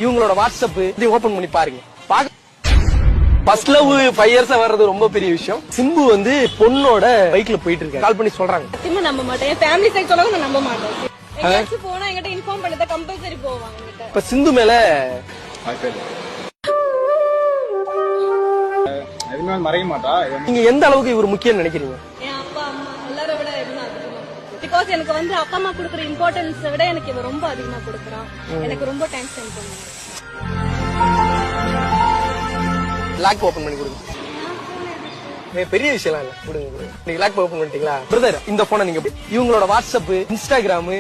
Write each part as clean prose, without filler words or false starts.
இவங்களோட வாட்ஸ்அப் இதை ஓபன் பண்ணி பாருங்க. ஃபர்ஸ்ட் லவ் 5 இயர்ஸா வர்றது ரொம்ப பெரிய விஷயம். சிம்பு வந்து பொண்ணோட பைக்ல போயிட்டு இருக்காங்க. கால் பண்ணி சொல்றாங்க. சத்தியமா நம்ப மாட்டேன். என் ஃபேமிலி சைடு சொல்லவும் நான் நம்ப மாட்டேன். எங்கயாச்சும் போனா என்கிட்ட இன்ஃபார்ம் பண்ணதா கம்பல்சரி போவாங்க என்கிட்ட. இப்ப சிந்து மேல எதுவுமே மறைய மாட்டா. நீங்க எந்த அளவுக்கு இவர் முக்கியம் நினைக்கிறீங்க? என் அப்பா அம்மா எல்லாரை விட இருந்தா பிகாஸ் எனக்கு வந்து அப்பா அம்மா கொடுக்குற இம்பார்ட்டன்ஸ் விட எனக்கு இவன் ரொம்ப அதிகமா கொடுக்குறான். எனக்கு ரொம்ப டைம் ஸ்பெண்ட் பண்ணுவேன். லாக் ஓபன் பண்ணி கொடுங்க. பெரிய விஷயம் இல்ல, கொடுங்க. நீங்க லாக் ஓபன் பண்ணிட்டீங்களா பிரதர்? இந்த போனை நீங்க இவங்களோட வாட்ஸ்அப், இன்ஸ்டாகிராம்,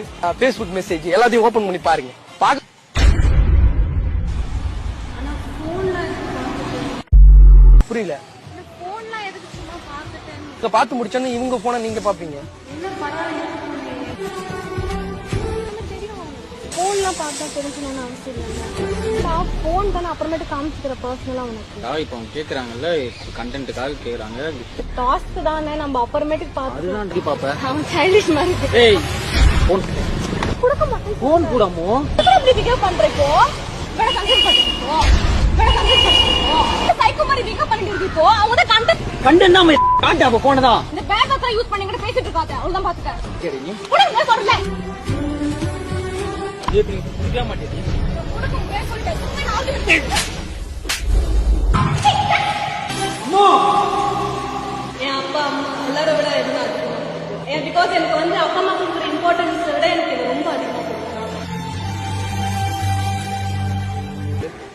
பேஸ்புக் மெசேஜ் எல்லாத்தையும் ஓபன் பண்ணி பாருங்க. புரியல. பாத்து முடிச்சோன்னு இவங்க போன நீங்க பாப்பீங்க. போன்லாம் பார்த்தா தெரிஞ்சுக்கணும்னு அவசியம் இல்லை. போன் தானே அப்புறமேட்டு காமிச்சிக்கிற பர்சனலா உனக்கு. இப்போ அவங்க கேக்குறாங்கல்ல, கண்டென்ட்டுக்காக கேக்குறாங்க. டாஸ்க் தானே நம்ம அப்புறமேட்டு பார்த்து. அதுதான் நீ பாப்ப. அவன் சைல்டிஷ் மாதிரி. ஏய் போன் கொடுக்க மாட்டேன். போன் கூடமோ எப்படி பிகேவ் பண்றீங்கோ? வேற கண்டென்ட் பண்ணிக்கோ. வேற கண்டென்ட் பண்ணிக்கோ. சைக்கோ மாதிரி பிகேவ் பண்ணிட்டு இருக்கோ. அவங்க கண்டென்ட் நாம காட்ட அப்ப போனதா. இந்த பேக் அத யூஸ் பண்ணி கூட பேசிட்டு இருக்காத. அவ்வளவுதான் பாத்துக்க. சரி நீ கொடுங்க சொல்றேன். ஏபி புரிய மாட்டேங்குது. கொடுங்க சொல்லிட்டேன். நான் ஆர்கியூமென்ட் நோ. என் அப்பா அம்மா எல்லாரை விட இருந்தா பிகாஸ் எனக்கு வந்து அப்பா அம்மா கொடுக்குற இம்பார்ட்டன்ஸ் விட எனக்கு இது ரொம்ப அதிகமா கொடுக்குறாங்க.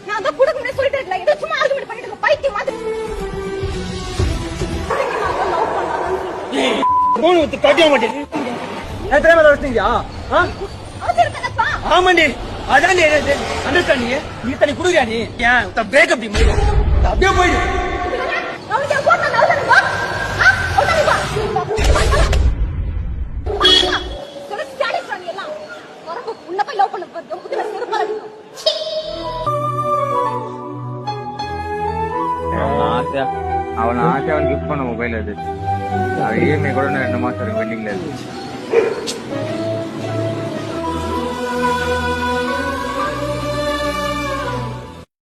நான் அதை கொடுக்க முடியாது சொல்லிட்டு இருக்கல. இது சும்மா ஆர்கியூமென்ட் பண்ணிட்டு இருக்க பைத்தியம் மாதிரி. போன் வந்து கட்டிய மாட்டேங்குது. எத்தனை மேல வச்சிட்டீங்க? ஆமாண்டி அதான் அண்டர்ஸ்டாண்ட். நீ தனி குடுறியா? நீ ஏன் பிரேக் அப்படி அப்படியே போயிடு. அவன் ஆசை அவன் கிஃப்ட் பண்ண மொபைல் அது. இஎம்ஐ கூட 2 மாசம் இருக்கு பெண்டிங்ல இருக்கு.